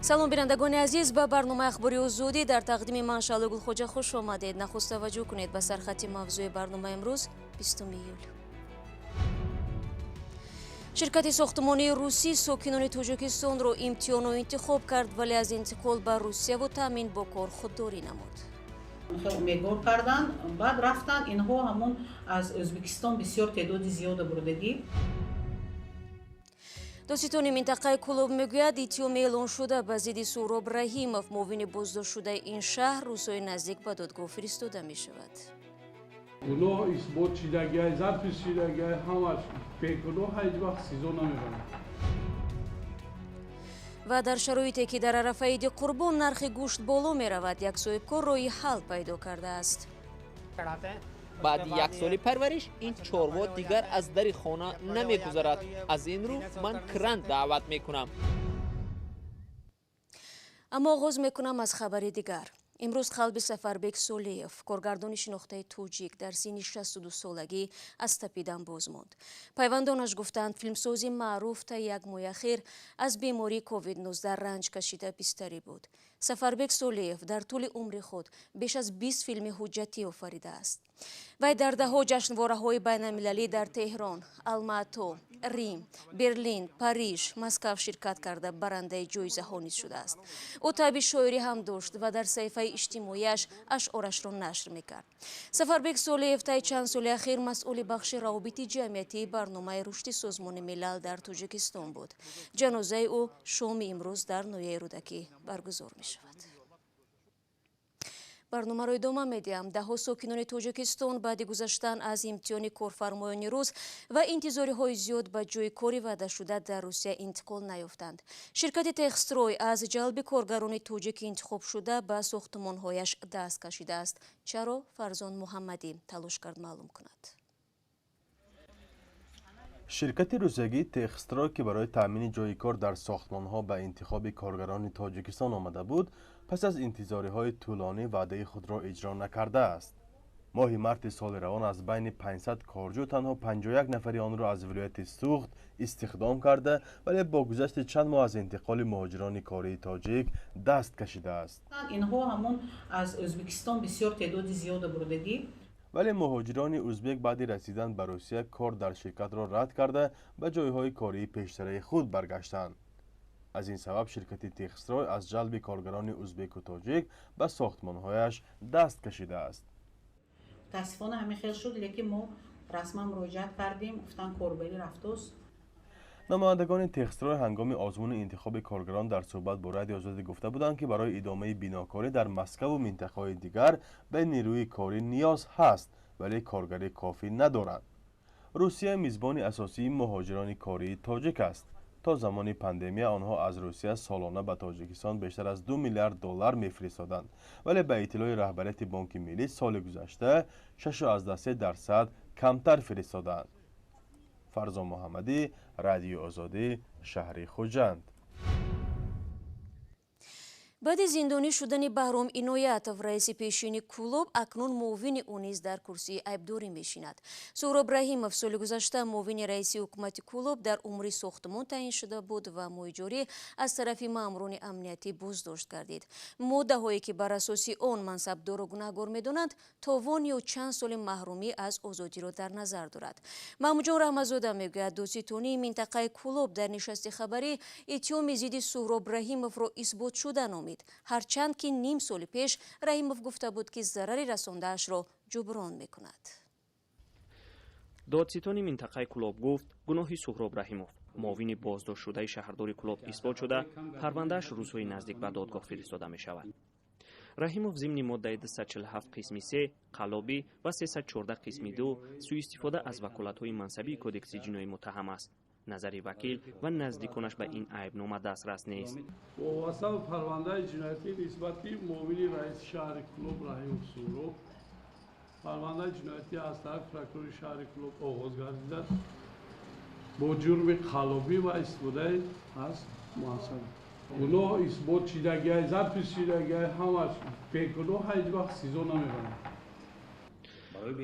салом бинандагони азиз, ба барномаи ахбори озодӣ дар тақдими ман Шало Гулхоҷа хуш омадед. Нахуст таваҷҷӯҳ кунед ба сархати мавзӯи барномаи имрӯз 20 июл. ширкати сохтмонии русӣ сокинони Тоҷикистонро имтиҳону интихоб кард, вале аз интиқол ба Русияву таъмин бо кор худдорӣ намуд. умедвор кардан, баъд рафтан инҳо ҳамон аз Ӯзбекистон бисёр теъдоди зиёда бурдагӣ. доситони минтақаи Кӯлоб мегӯяд, иттиҳоми эълон шуда ба зидди Суҳроб Раҳимов, муовини боздоштшудаи ин шаҳр, рӯзҳои наздик ба додгоҳ фиристода мешавад. гуноҳ исбот шидагиҳай, зарфи шидагиҳай, ҳамаш бегуноҳ ҳеҷ вақт сизо намебарад. ва дар шароите ки дар арафаи иди Қурбон нархи гӯшт боло меравад, як соҳибкор роҳи ҳал пайдо кардааст. баъди як соли парвариш ин чорво дигар аз дари хона намегузарад. аз ин рӯ ман кран даъват мекунам. аммо оғоз мекунам аз хабари дигар. имрӯз қалби Сафарбек Солеев, коргардони шинохтаи тоҷик, дар синни 62 солагӣ аз тапидан боз монд. пайвандонаш гуфтанд филмсози маъруф та як моҳи ахир аз бемории COVID-19 ранҷ кашида бистарӣ буд. Сафарбек Солеев дар тӯли умри худ беш аз 20 филми ҳуҷҷатӣ офаридааст. вай дар даҳо ҷашнвораҳои байналмилалӣ дар Теҳрон, Алмато, Рим, Берлин, Париж, Москав ширкат карда барандаи ҷоизаҳо низ шудааст. ӯ таби шоирӣ ҳам дошт ва дар саҳифаи иҷтимоияш ашъорашро нашр мекард. Сафарбек Солеев таи чанд соли ахир масъули бахши равобити ҷамъиятии барномаи рушди Созмони милал дар Тоҷикистон буд. ҷанозаи ӯ шоми имрӯз дар ноҳияи Рӯдакӣ баргузор мешавад. барномаро идома медиҳам. Даҳо сокинони Тоҷикистон баъди гузаштан аз имтиҳони корфармоёни рӯз ва интизориҳои зиёд ба ҷойи кори ваъдашуда дар Русия интиқол наёфтанд. ширкати Техстрой аз ҷалби коргарони тоҷики интихобшуда ба сохтмонҳояш даст кашидааст. чаро? Фарзон Муҳаммадӣ талош кард маълум кунад. ширкати русиягии Техстрой ки барои таъмини ҷойи кор дар сохтмонҳо ба интихоби коргарони Тоҷикистон омада буд, пас аз интизориҳои тӯлонӣ ваъдаи худро иҷро накардааст. моҳи марти соли равон аз байни 500 корҷӯ танҳо 51 нафари онро аз вилояти Суғд истихдом карда, вале бо гузашти чанд моҳ аз интиқоли муҳоҷирони кории тоҷик даст кашидааст. инҳо ҳамон аз Ӯзбекистон бисёр теъдоди зиёда бурдагӣ. вале муҳоҷирони ӯзбек баъди расидан ба Русия кор дар ширкатро рад карда ба ҷойҳои кории пештараи худ баргаштанд. аз ин сабаб ширкати Техстрой аз ҷалби коргарони ӯзбеку тоҷик ба сохтмонҳояш даст кашидааст. мутаассифона ҳамин хел шуд, лекин мо расман муроҷиат кардем, гуфтан корбарӣ рафтост. намояндагони Техстрой ҳангоми озмуни интихоби коргарон дар суҳбат бо Радиои Озодӣ гуфта буданд, ки барои идомаи бинокорӣ дар Москву минтақаҳои дигар ба нерӯи корӣ ниёз ҳаст, вале коргарӣ кофӣ надоранд. русия мизбони асосии муҳоҷирони кории тоҷик аст. то замони пандемия онҳо аз Русия солона ба Тоҷикистон бештар аз $2 миллиард мефиристоданд, вале ба иттилои раҳбарияти Бонки Миллӣ соли гузашта 6.3% камтар фиристоданд. Фарзон Муҳаммадӣ, Радиои Озодӣ, шаҳри Хуҷанд. баъди зиндонӣ шудани Баҳром Иноятов, раиси пешини Кӯлоб, акнун муовини ӯ низ дар курсии айбдорӣ мешинад. Суҳроб Раҳимов соли гузашта муовини раиси ҳукумати Кӯлоб дар умри сохтмон таъин шуда буд ва моҳи ҷорӣ аз тарафи маъмурони амниятӣ боздошт гардид. моддаҳое ки бар асоси он мансабдорро гунаҳгор медонанд, товон ё чанд соли маҳрумӣ аз озодиро дар назар дорад. Маъмуҷон Раҳмазода мегӯяд, доситонии минтақаи Кӯлоб дар нишасти хабарӣ иттиҳоми зидди Суҳроб Раҳимовро исботшуда номид. ҳарчанд ки ним соли пеш Раҳимов гуфта буд, ки зарари расондаашро ҷуброн мекунад. додситони минтақаи Кӯлоб гуфт, гуноҳи Суҳроб Раҳимов, муовини боздоштшудаи шаҳрдори Кӯлоб исбот шуда, парвандааш рӯзҳои наздик ба додгоҳ фиристода мешавад. Раҳимов зимни моддаи 247 қисми 3 қаллобӣ ва 314 қисми 2 сӯистифода аз ваколатҳои мансабии кодекси ҷиноӣ муттаҳам аст. назари вакил ва наздиконаш ба ин айбнома дастрас нест. вобаста ба парвандаи ҷиноятӣ нисбати муовини раиси шаҳри Кӯлоб Раҳимов Суҳроб, парвандаи ҷиноятӣ аз тарафи прокурори шаҳри Кӯлоб оғоз гардида бо ҷурми қаллобӣ ва истифодаи аз мансаб. гуноҳ исбот шидагиҳай, зарфи шидагиҳай, ҳамаш бегуноҳ ҳеҷ вақт сизо намебарад.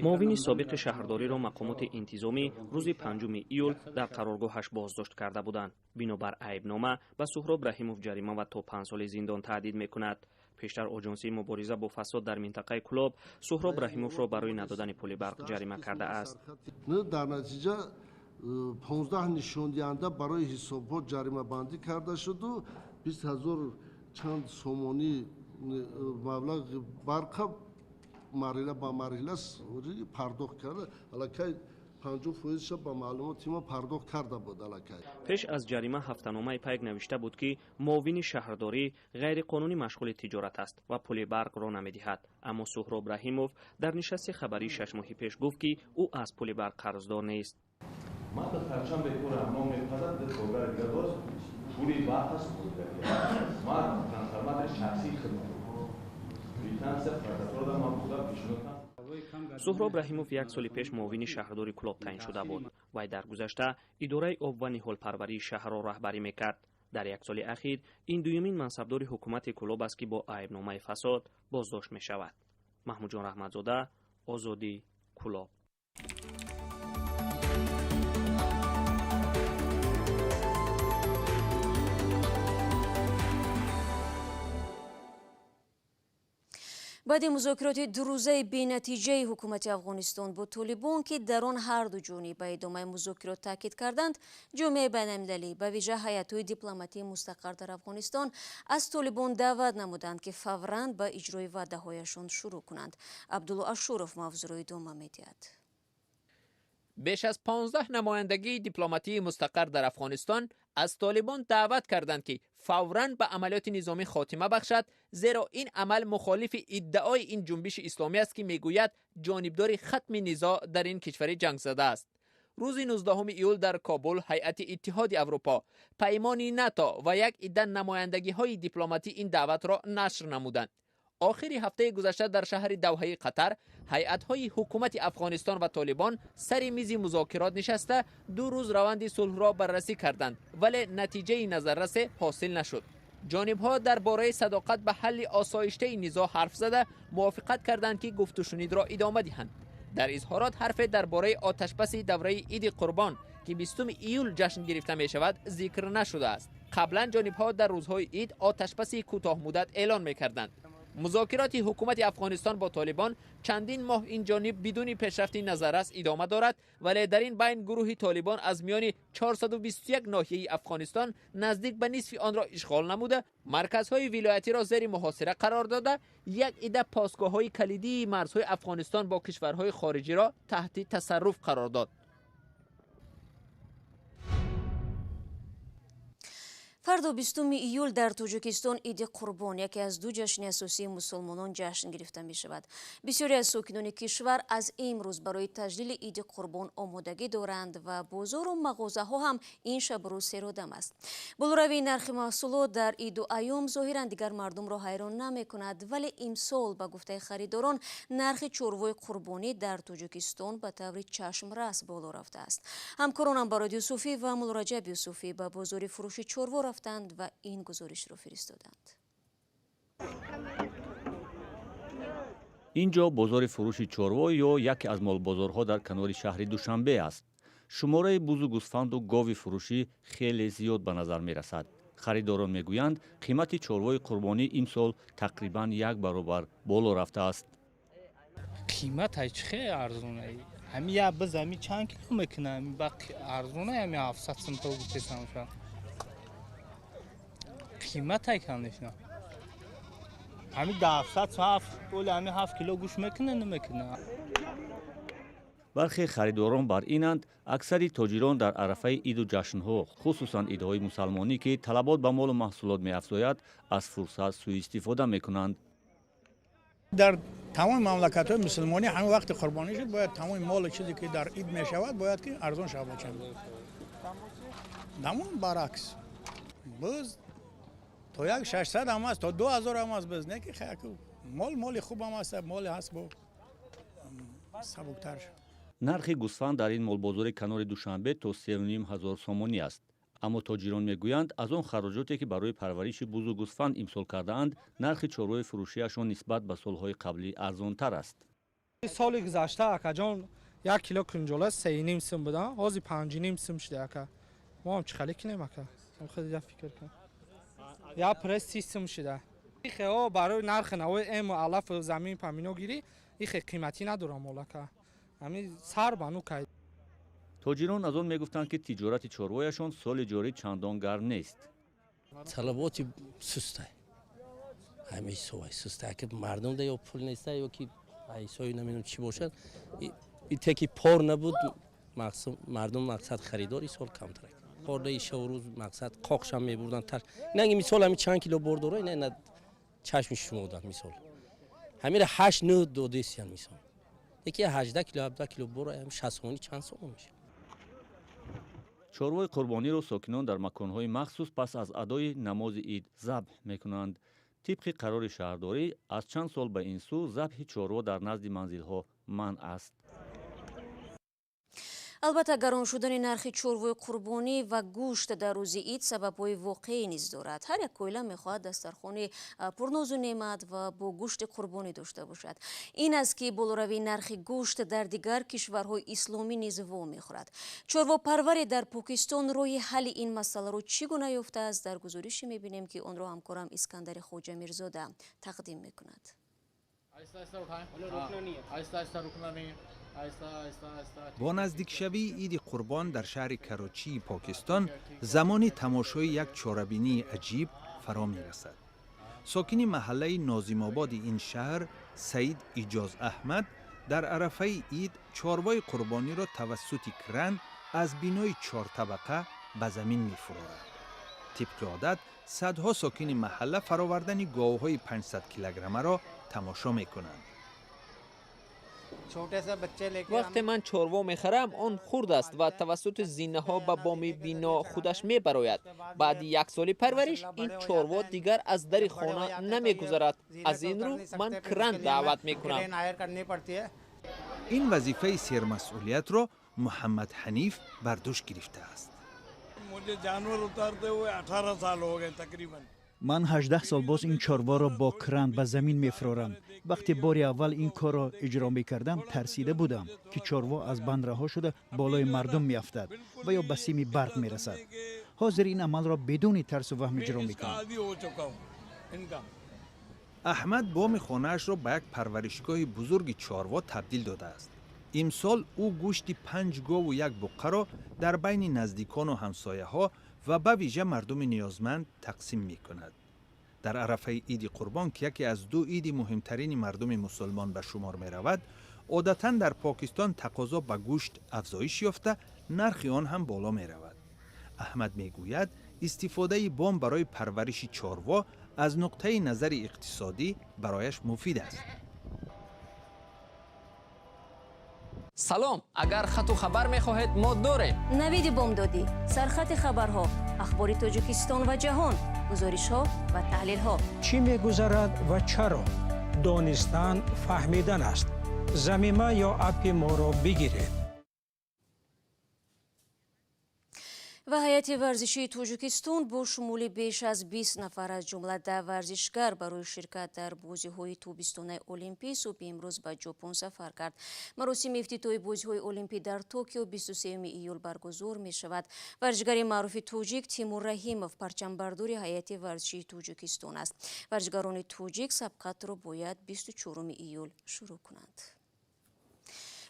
معاون سابق شهرداری را مقامات انتظامی روز 5 ایول در قرارگاهش بازداشت کرده بودند. بنابر عیبنامه به سهراب رحیموف جریمه و تا 5 سال زندان تهدید میکند. پیشتر آژانسی مبارزه با فساد در منطقه کلوب سهراب رحیموف را برای ندادن پول برق جریمه کرده است. در نتیجه 15 نشاندهنده برای حساب‌ها جریمه بندی کرده شد و 20,000 چند سومانی مبلغ برق مرحله با مرحله پرداخت کرده. الکی 50% با معلومات ما پرداخت کرده بود. الکی پیش از جریمه هفته‌نامه پیک نوشته بود که معاون شهرداری غیر قانونی مشغول تجارت است و پول برق را نمی‌دهد. اما سهراب رحیموف در نشست خبری 6 ماه پیش گفت که او از پول برق قرضدار نیست. ما به خرچم به کور امام می‌پردازد در کارگاه دیگر باز پولی برق است ما ترانسفورماتر شخصی خدمت سهراب رحیموف 1 سال پیش معاون شهرداری کلوب تعیین شده بود. وی در گذشته اداره آب و نهالپروری شهر را رهبری میکرد. در 1 سال اخیر این دومین منصبدار حکومت کلوب است که با عیبنامه فساد بازداشت می شود. محمود جان رحمتزاده، آزادی، کلوب. بعد مذاکرات 2 روزه بی‌نتیجه حکومت افغانستان با طالبان که در آن هر دو جانب به ادامه مذاکرات تاکید کردند، جامعه بین‌المللی به ویژه هیئت‌های دیپلماتی مستقر در افغانستان از طالبان دعوت نمودند که فوراً به اجرای وعده‌هایشان شروع کنند. عبدالله اشورف موضوع را ادامه می‌دهد. بیش از 15 نمایندگی دیپلماتی مستقر در افغانستان از طالبان دعوت کردند که فوراً به عملیات نظامی خاتمه بخشد، زیرا این عمل مخالف ادعای این جنبش اسلامی است که میگوید جانبدار ختم نزاع در این کشور جنگ زده است. روز 19 ایول در کابل هیئت اتحاد اروپا، پیمان ناتو و یک عده نمایندگی‌های دیپلماتی این دعوت را نشر نمودند. آخر هفته گذشته در شهر دوحه قطر هیئت‌های حکومت افغانستان و طالبان سر میز مذاکرات نشسته 2 روز روند صلح را بررسی کردند، ولی نتیجه نظررس حاصل نشد. جانب‌ها درباره صداقت به حل آسایشته نزاع حرف زده موافقت کردند که گفت و شنید را ادامه دهند. در اظهارات حرف درباره آتشبس دوره عید قربان که 20 ایول جشن گرفته می شود ذکر نشده است. قبلا جانب‌ها در روزهای عید آتشبس کوتاه مدت اعلان می‌کردند. مذاکرات حکومت افغانستان با طالبان چندین ماه این جانب بدون پیشرفت نظررس ادامه دارد، ولی در این بین گروه طالبان از میان 421 ناحیه افغانستان نزدیک به نصف آن را اشغال نموده، مرکزهای ولایتی را زیر محاصره قرار داده، یک عده پاسگاه‌های کلیدی مرزهای افغانستان با کشورهای خارجی را تحت تصرف قرار داد. فردا 20 ایول در تاجیکستان عید قربان، یکی از 2 جشن اساسی مسلمانان جشن گرفته می شود. بسیاری از ساکنان کشور از امروز برای تجلیل عید قربان آمادگی دارند و بازار و مغازه ها هم این شب روز سرادم است. بالاروی نرخ محصولات در عید و ایام ظاهرا دیگر مردم را حیران نمی کند، ولی امسال به گفته خریداران نرخ چاروای قربانی در تاجیکستان به طور چشم رس بالا رفته است. همکارانم با رادیو صوفی و مولارجب یوسفی به بازار فروش چاروا رفتند و این گزارش را فرستادند. اینجا بازار فروش چاروا یا یکی از مال بازارها در کنار شهر دوشنبه است. شماره بوزو گوسفند و گاوی فروشی خیلی زیاد به نظر می رسد. خریداران می گویند قیمت چاروای قربانی امسال تقریبا 1 برابر بالا رفته است. قیمت خیلی ارزونه. همین یا بزمی چند کیلو میکنه، همین باقی ارزونه، همین 700 سنت بود تسامشا. قیمت های کندشنا. همین 700 ولی همین 7 کیلو گوش میکنه نمیکنه. برخی خریداران بر اینند اکثری تاجران در عرفه عید و جشنها، خصوصا عیدهای مسلمانی که طلبات به مال و محصولات می‌افزاید، از فرصت سوء استفاده میکنند. در تمام مملکت‌های مسلمانی همین وقت قربانی شد، باید تمام مال چیزی که در عید میشود باید که ارزان شود. نمون برعکس باز تا 600 هم است تا 2000 هم است، باز نه که خیلی مال خوب هم است، مال هست با سبکتر شد. نرخ گوسفند در این مال بازار کنار دوشنبه تا 3500 سومانی است. اما تاجران میگویند از آن خراجاتی که برای پرورش بوز و گوسفند امسال کرده‌اند، نرخ چاروای فروشیشان نسبت به سالهای قبلی ارزان‌تر است. سال گذشته اکا جان 1 کیلو کنجاله 3.5 سم بودن حاضر 5.5 سم شده اکا ما هم چخالی کنیم اکا خود یا فکر کن یا پرس 30 سم شده خیلی برای نرخ نوع ام و علف و زمین پامینو گیری این خیلی قیمتی نداره مولاکا همین سر بانو که توجیران از آن میگفتند که تجارت چورویشان سال جاری چندان گرم نیست. طلبات سسته همیشه سوای سسته که مردم ده یا پول نیسته یا که ایسایی نمیدونم چی باشد این تکی پر نبود مردم مقصد خریداری سال کمتره خورده ایشه و روز مقصد قاقش هم میبردن تر نه مثال همین چند کیلو برداره نه چشم شما بودن مثال همین 8 9 2 دیسیان مثال یکی 18 کیلو 17 کیلو بره هم 60 چند سوم میشه. چوروی قربانی را ساکنان در مکانهای مخصوص پس از ادای نماز عید ذبح میکنند. طبق قرار شهرداری از چند سال به این سو ذبح چوروا در نزد منزلها منع است. البته گران شدن نرخ چوروی قربانی و گوشت در روز عید سبب‌های واقعی نیز دارد. هر یک کویله می‌خواهد دسترخوان پرناز و نعمت و با گوشت قربانی داشته باشد. این است که بالاروی نرخ گوشت در دیگر کشورهای اسلامی نیز وا می‌خورد. چوروا پروری در پاکستان روی حل این مسئله را چگونه یافته است در گزارشی می‌بینیم که آن را همکارم اسکندر خواجه میرزاده تقدیم می‌کند. با نزدیک شوی عید قربان در شهر کراچی پاکستان زمان تماشای یک چاره‌بینی عجیب فرا می رسد. ساکن محله ناظم آباد این شهر سعید ایجاز احمد در عرفه عید چاروای قربانی را توسط کرن از بینای 4 طبقه به زمین می فرارد. طبق عادت صدها ساکن محله فراوردن گاوهای 500 کیلوگرمه را تماشا می کنند. وقتی من چوروا میخرم آن خرد است و توسط زینه ها به بام بینا خودش میبراید. بعد 1 سال پرورش این چوروا دیگر از در خانه نمیگذرد. از این رو من کرند دعوت میکنم. این وظیفه سرمسئولیت را محمد حنیف بر دوش گرفته است. من 18 سال باز این چاروا را با کران به زمین میفرارم. وقتی باری اول این کار را اجرا میکردم ترسیده بودم که چاروا از بند رها شده بالای مردم میافتد و یا به سیم برق میرسد. حاضر این عمل را بدون ترس و وهم اجرا میکنم. احمد بام خانه‌اش را به یک پرورشگاه بزرگ چاروا تبدیل داده است. امسال او گوشت 5 گاو و 1 بقه را در بین نزدیکان و همسایه ها و به ویژه مردم نیازمند تقسیم می کند. در عرفه عید قربان که یکی از 2 عید مهمترین مردم مسلمان به شمار می رود، عادتاً در پاکستان تقاضا به گوشت افزایش یافته، نرخ آن هم بالا می رود. احمد می گوید استفاده بام برای پرورش چاروا از نقطه نظر اقتصادی برایش مفید است. سلام، اگر خط و خبر میخواهید ما داریم. نوید بامدادی، سرخط خبرها، اخبار تاجیکستان و جهان، گزارش‌ها و تحلیل‌ها. چی می‌گذرد و چرا؟ دانستن فهمیدن است. ضمیمه یا اپ ما را بگیرید. و هیئت ورزشی تاجیکستان با شمول بیش از 20 نفر از جمله 10 ورزشگر برای شرکت در بازی‌های تابستانه المپی صبح امروز به ژاپن سفر کرد. مراسم افتتاحی بازی‌های المپی در توکیو 23 ایول برگزار می‌شود. ورزشگر معروف تاجیک تیمور رحیموف پرچمبردار هیئت ورزشی تاجیکستان است. ورزشگران تاجیک سبقت را باید 24 ایول شروع کنند.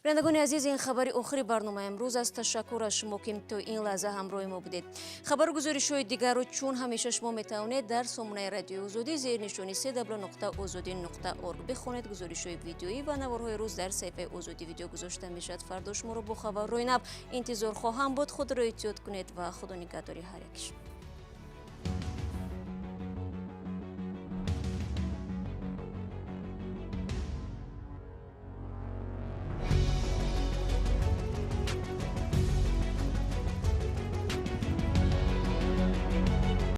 بینندگان عزیز، این خبر آخری برنامه امروز است. تشکر از شما که تا این لحظه همراه ما بودید. خبر و گزارش‌های دیگر رو چون همیشه شما میتوانید در سامانه رادیو آزادی زیر نشانی www.azadi.org بخوانید. گزارش‌های ویدیویی و نوارهای روز در صفحه آزادی ویدیو گذاشته میشد. فردا شما رو با خبر روی نب انتظار خواهم بود. خود را احتیاط کنید و خدا نگهداری هر یک.